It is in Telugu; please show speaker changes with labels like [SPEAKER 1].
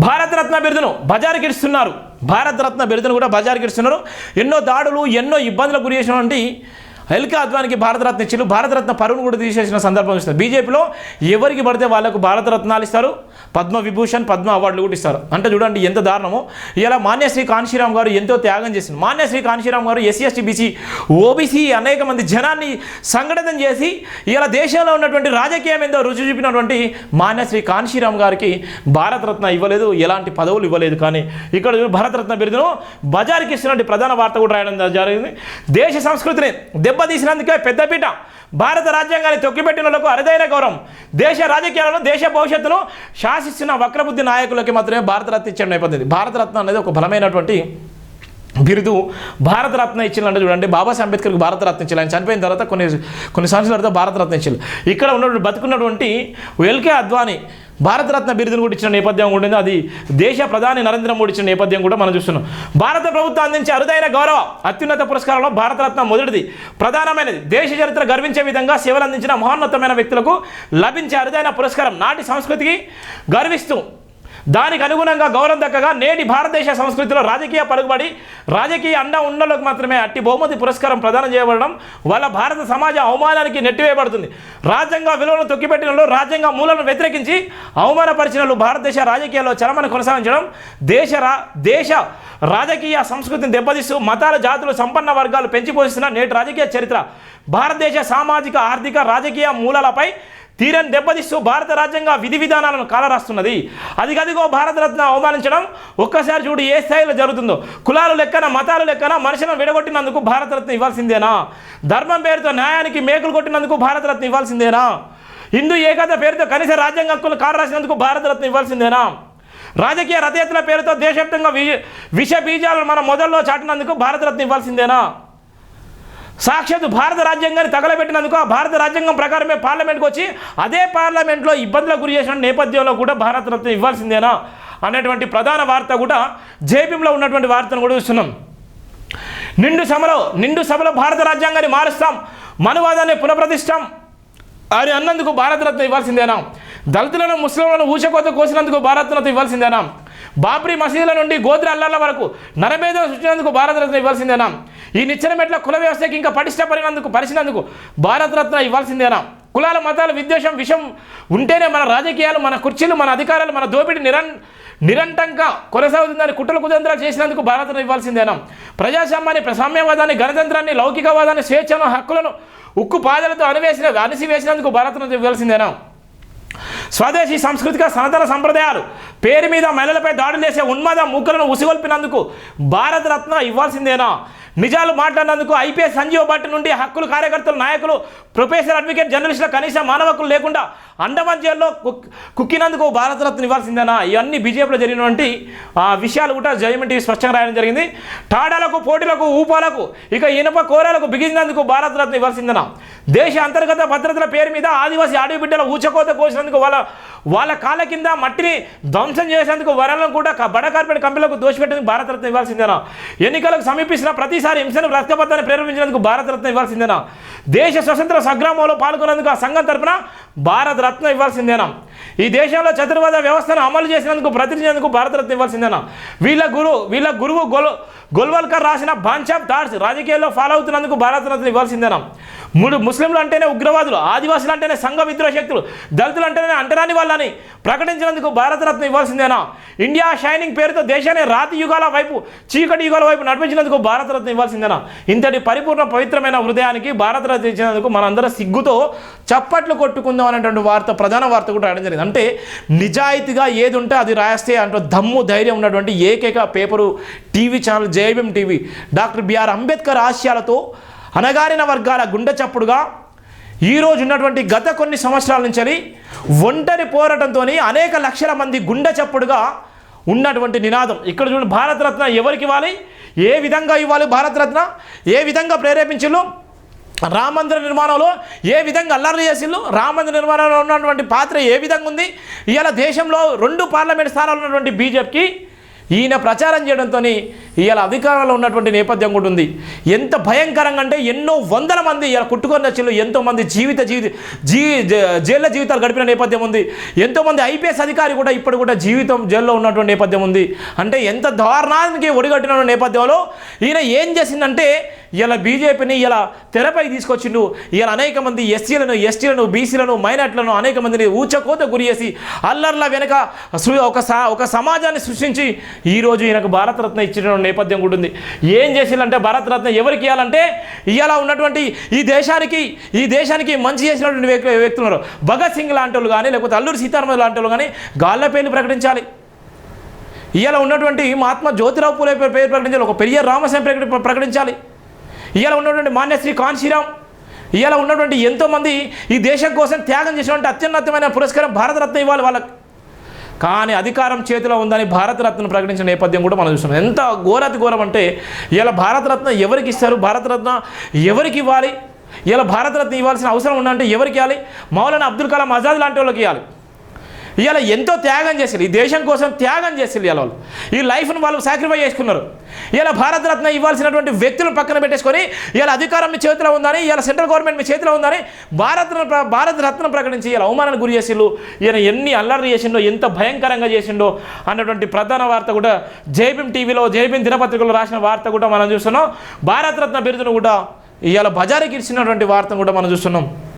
[SPEAKER 1] భారతరత్న బిరుదును బజారుకి ఇస్తున్నారు. భారతరత్న బిరుదును కూడా బజారుకి ఇస్తున్నారు. ఎన్నో దాడులు ఎన్నో ఇబ్బందులకు గురి చేసినటువంటి ఎల్కే అద్వానికి భారతరత్న ఇచ్చారు. భారతరత్న పరువును కూడా తీసేసిన సందర్భం ఇస్తారు. బీజేపీలో ఎవరికి పడితే వాళ్ళకు భారతరత్నాలు ఇస్తారు, పద్మ విభూషణ్ పద్మ అవార్డులు కూడా ఇస్తారు. అంటే చూడండి ఎంత దారుణమో. ఇలా మాన్యశ్రీ కాన్షీరామ్ గారు ఎంతో త్యాగం చేసింది. మాన్యశ్రీ కాన్షీరామ్ గారు ఎస్సీ ఎస్టీ బీసీ ఓబీసీ అనేక మంది జనాన్ని సంఘటితం చేసి ఇలా దేశంలో ఉన్నటువంటి రాజకీయం ఏందో రుచి చూపినటువంటి మాన్యశ్రీ కాన్షీరామ్ గారికి భారతరత్న ఇవ్వలేదు, ఎలాంటి పదవులు ఇవ్వలేదు. కానీ ఇక్కడ భారతరత్న బిరుదును బజారుకి ఇస్తున్నటువంటి ప్రధాన వార్త కూడా రాయడం జరిగింది. దేశ సంస్కృతిని దెబ్బతీసినందుకే పెద్దపీట, భారత రాజ్యాంగాన్ని తొక్కిపెట్టినలకు అరుదైన గౌరవం, దేశ రాజకీయాలను దేశ భవిష్యత్తును శాసిస్తున్న వక్రబుద్ధి నాయకులకి మాత్రమే భారతరత్న ఇచ్చిన నేపథ్యం. భారతరత్న అనేది ఒక బలమైనటువంటి బిరుదు. భారతరత్న ఇచ్చిందంటే చూడండి, బాబాసాహెబ్ అంబేద్కర్కి భారతరత్న ఇచ్చారు. ఆయన చనిపోయిన తర్వాత కొన్ని సంవత్సరాల తర్వాత భారతరత్న ఇచ్చారు. ఇక్కడ ఉన్నటువంటి బతుకున్నటువంటి ఎల్కే అద్వానీ భారతరత్న బిరుదును కూడా ఇచ్చిన నేపథ్యం ఉండింది. అది దేశ ప్రధాని నరేంద్ర మోడీ ఇచ్చిన నేపథ్యం కూడా మనం చూస్తున్నాం. భారత ప్రభుత్వం అందించే అరుదైన గౌరవ అత్యున్నత పురస్కారంలో భారతరత్న మొదటిది, ప్రధానమైనది. దేశ చరిత్ర గర్వించే విధంగా సేవలు అందించిన మహోన్నతమైన వ్యక్తులకు లభించే అరుదైన పురస్కారం. నాటి సంస్కృతికి గర్విస్తూ దానికి అనుగుణంగా గౌరవం దక్కగా నేటి భారతదేశ సంస్కృతిలో రాజకీయ పలుకుబడి రాజకీయ అండ ఉన్నలకు మాత్రమే అట్టి బహుమతి పురస్కారం ప్రదానం చేయబడడం వల్ల భారత సమాజ అవమానానికి నెట్టివేయబడుతుంది. రాజ్యాంగ విలువలను తొక్కిపెట్టినలో, రాజ్యాంగ మూలను వ్యతిరేకించి అవమానపరిచినలు భారతదేశ రాజకీయాల్లో చలమను కొనసాగించడం దేశ రాజకీయ సంస్కృతిని దెబ్బతీస్తూ మతాల జాతులు సంపన్న వర్గాలు పెంచి పోషిస్తున్న నేటి రాజకీయ చరిత్ర భారతదేశ సామాజిక ఆర్థిక రాజకీయ మూలాలపై తీరని దెబ్బతీస్తూ భారత రాజ్యాంగ విధి విధానాలను కాలరాస్తున్నది. అదిగదిగో భారతరత్న అవమానించడం ఒక్కసారి చూడు ఏ స్థాయిలో జరుగుతుందో. కులాలు లెక్కన మతాలు లెక్కన మనుషులను విడగొట్టినందుకు భారతరత్న ఇవ్వాల్సిందేనా? ధర్మం పేరుతో న్యాయానికి మేకులు కొట్టినందుకు భారతరత్న ఇవ్వాల్సిందేనా? హిందూ ఏకత పేరుతో కనీస రాజ్యాంగ హక్కులు కాలరాసినందుకు భారతరత్న ఇవ్వాల్సిందేనా? రాజకీయ రథయాత్ర పేరుతో దేశవ్యాప్తంగా విష బీజాలను మన మొదల్లో చాటినందుకు భారతరత్న ఇవ్వాల్సిందేనా? సాక్షాత్ భారత రాజ్యాంగాన్ని తగలబెట్టినందుకు ఆ భారత రాజ్యాంగం ప్రకారమే పార్లమెంట్కి వచ్చి అదే పార్లమెంట్లో ఇబ్బందులకు గురి చేసిన నేపథ్యంలో కూడా భారతరత్న ఇవ్వాల్సిందేనా అనేటువంటి ప్రధాన వార్త కూడా జేపీఎంలో ఉన్నటువంటి వార్తను కూడా చూస్తున్నాం. నిండు సభలో భారత రాజ్యాంగాన్ని మారుస్తాం, మనువాదాన్ని పునఃప్రతిష్ఠాం అని అన్నందుకు భారతరత్న ఇవ్వాల్సిందేనా? దళితులను ముస్లింలను ఊచకోత కోసినందుకు భారతరత్న ఇవ్వాల్సిందేనా? బాబ్రీ మసీదుల నుండి గోద్ర అల్లాల వరకు నరమేధం సృష్టించినందుకు భారతరత్న ఇవ్వాల్సిందేనా? ఈ నిచ్చెన మెట్ల కుల వ్యవస్థకి ఇంకా పరిచినందుకు భారతరత్న ఇవ్వాల్సిందేనా? కులాల మతాల విద్వేషం విషం ఉంటేనే మన రాజకీయాలు, మన కుర్చీలు, మన అధికారాలు, మన దోపిడీ నిరంతరంగా కొనసాగుతుందని కుట్రలు కుతంత్రాలు చేసినందుకు భారతరత్న ఇవ్వాల్సిందేనా? ప్రజాస్వామ్యాన్ని, సామ్యవాదాన్ని, గణతంత్రాన్ని, లౌకికవాదాన్ని, స్వేచ్ఛను, హక్కులను ఉక్కు పాదలతో అణిసివేసినందుకు భారతరత్న ఇవ్వాల్సిందేనా? స్వదేశీ సాంస్కృతిక సనాతన సంప్రదాయాలు పేరు మీద మహిళలపై దాడులు చేసే ఉన్మాద మూకలను ఉసిగొల్పినందుకు భారతరత్న ఇవ్వాల్సిందేనా? నిజాలు మాట్లాడినందుకు ఐపీఎస్ సంజీవ్ భట్ నుండి హక్కులు కార్యకర్తలు, నాయకులు, ప్రొఫెసర్, అడ్వకేట్, జర్నలిస్టుల కనీస మానవ హక్కులు లేకుండా అండమాన్ జైల్లో కుక్కినందుకు భారతరత్న ఇవ్వాల్సిందేనా? ఇవన్నీ బీజేపీలో జరిగినటువంటి విషయాలు కూడా జయమన్ టీవీ స్పష్టంగా రాయడం జరిగింది. టాడాలకు, పోటీలకు, ఊపాలకు, ఇక ఇనుప కోరాలకు బిగించినందుకు భారతరత్న ఇవ్వాల్సిందేనా? దేశ అంతర్గత భద్రతల పేరు మీద ఆదివాసీ అడవి బిడ్డల ఊచకోత కోసినందుకు వాళ్ళ కాళ్ళ కింద మట్టిని ధ్వంసం చేసేందుకు వరలను కూడా బడ కార్పొరేట్ కంపెనీలకు దోషపెట్టేందుకు భారతరత్న ఇవ్వాల్సిందేనా? ఎన్నికలకు సమీపిస్తున్న ప్రతిసారి హింసను రక్తపత్రాన్ని ప్రేరేపించినందుకు భారతరత్న ఇవ్వాల్సిందేనా? దేశ స్వతంత్ర సంగ్రామంలో పాల్గొనేందుకు ఆ సంఘం తరపున భారతరత్న ఇవ్వాల్సిందేనా? ఈ దేశంలో చతుర్వేద వ్యవస్థను అమలు చేసినందుకు ప్రతినిధించేందుకు భారతరత్న ఇవ్వాల్సిందేనా? వీళ్ళ గురువు గోల్వల్కర్ రాసిన బంచ్ ఆఫ్ థాట్స్ రాజకీయాల్లో ఫాలో అవుతున్నందుకు భారతరత్న ఇవ్వాల్సిందేనా? ముస్లింలు అంటేనే ఉగ్రవాదులు, ఆదివాసులు అంటేనే సంఘ విద్రోహ శక్తులు, దళితులు అంటేనే అంటరాని వాళ్ళని ప్రకటించినందుకు భారతరత్న ఇవ్వాల్సిందేనా? ఇండియా షైనింగ్ పేరుతో దేశాన్ని రాతి యుగాల వైపు, చీకటి యుగాల వైపు నడిపించినందుకు భారతరత్న ఇవ్వాల్సిందేనా? ఇంతటి పరిపూర్ణ పవిత్రమైన హృదయానికి భారతరత్న ఇచ్చినందుకు మనందరం సిగ్గుతో చప్పట్లు కొట్టుకుందాం అనేటువంటి ప్రధాన వార్త కూడా రాయడం జరిగింది. అంటే నిజాయితీగా ఏది ఉంటే అది రాస్తే అంటే దమ్ము ధైర్యం ఉన్నటువంటి ఏకైక paper TV channel JBM TV. Doctor BR Ambedkar ఆశయాలతో అణగారిన వర్గాల గుండె చప్పుడుగా ఈరోజు ఉన్నటువంటి గత కొన్ని సంవత్సరాల నుంచి ఒంటరి పోరాటంతో అనేక లక్షల మంది గుండె చప్పుడుగా ఉన్నటువంటి నినాదం. ఇక్కడ చూడండి, భారతరత్న ఎవరికి ఇవ్వాలి, ఏ విధంగా ఇవ్వాలి, భారతరత్న ఏ విధంగా ప్రేరేపించిళ్ళు, రామ మందిర నిర్మాణంలో ఏ విధంగా అల్లర్లు చేసిళ్ళు, రామ మందిర నిర్మాణంలో ఉన్నటువంటి పాత్ర ఏ విధంగా ఉంది, ఇవాళ దేశంలో 2 పార్లమెంట్ స్థానాలు ఉన్నటువంటి బీజేపీకి ఈయన ప్రచారం చేయడంతో ఇవాళ అధికారంలో ఉన్నటువంటి నేపథ్యం కూడా ఉంది. ఎంత భయంకరంగా అంటే ఎన్నో వందల మంది ఇలా కుట్టుకొని వచ్చిళ్ళు, ఎంతోమంది జైల్లో జీవితాలు గడిపిన నేపథ్యం ఉంది. ఎంతోమంది ఐపీఎస్ అధికారి కూడా ఇప్పుడు కూడా జీవితం జైల్లో ఉన్నటువంటి నేపథ్యం ఉంది. అంటే ఎంత దారుణానికి ఒడిగట్టిన నేపథ్యంలో ఈయన ఏం చేసిందంటే ఇలా బీజేపీని ఇలా తెరపై తీసుకొచ్చిండు. ఇలా అనేక మంది ఎస్సీలను, ఎస్టీలను, బీసీలను, మైనార్టీలను అనేక మందిని ఊచకోత గురి చేసి అల్లర్ల వెనక ఒక సమాజాన్ని సృష్టించి ఈరోజు ఈయనకు భారతరత్న ఇచ్చిన నేపథ్యం కూడా ఉంది. ఏం చేసిందంటే భారతరత్న ఎవరికి ఇవ్వాలంటే ఇవాళ ఉన్నటువంటి ఈ దేశానికి మంచి చేసినటువంటి వ్యక్తులు ఉన్నారు. భగత్ సింగ్ లాంటి వాళ్ళు కానీ, లేకపోతే అల్లూరి సీతారామరాజు లాంటి వాళ్ళు కానీ గాళ్ళ పేర్లు ప్రకటించాలి. ఇవాళ ఉన్నటువంటి మహాత్మా జ్యోతిరావు పూలే పేరు ప్రకటించాలి. ఒక పెరియార్ రామస్వామి ప్రకటించాలి. ఇవాళ ఉన్నటువంటి మాన్యశ్రీ కాన్షీరామ్, ఇవాళ ఉన్నటువంటి ఎంతోమంది ఈ దేశం కోసం త్యాగం చేసినటువంటి అత్యున్నతమైన పురస్కారం భారతరత్న ఇవ్వాలి వాళ్ళకి. కానీ అధికారం చేతిలో ఉందని భారతరత్న ప్రకటించిన నేపథ్యం కూడా మనం చూస్తున్నాం. ఎంత ఘోరం అంటే ఇలా భారతరత్న ఎవరికి ఇస్తారు, భారతరత్న ఎవరికి ఇవ్వాలి, ఇలా భారతరత్న ఇవ్వాల్సిన అవసరం ఉందంటే ఎవరికి ఇవ్వాలి? మౌలానా అబ్దుల్ కలాం ఆజాద్ లాంటి వాళ్ళకి ఇవ్వాలి. ఇవాళ ఎంతో త్యాగం చేసారు, ఈ దేశం కోసం త్యాగం చేసారు. ఇవాళ వాళ్ళు ఈ లైఫ్ను వాళ్ళు సాక్రిఫైస్ చేసుకున్నారు. ఇలా భారతరత్న ఇవ్వాల్సినటువంటి వ్యక్తులను పక్కన పెట్టేసుకొని ఇలా అధికారం మీ చేతిలో ఉందని, ఇలా సెంట్రల్ గవర్నమెంట్ మీ చేతిలో ఉందని భారతరత్న ప్రకటించి ఇలా అవమానానికి గురి చేసిండు. ఈయన ఎన్ని అల్లరి చేసిండో, ఎంత భయంకరంగా చేసిండో అన్నటువంటి ప్రధాన వార్త కూడా జైభీం టీవీలో, జైభీం దినపత్రికలో రాసిన వార్త కూడా మనం చూస్తున్నాం. భారతరత్న బిరుదును కూడా ఇవాళ బజారుకి ఇచ్చినటువంటి వార్తను కూడా మనం చూస్తున్నాం.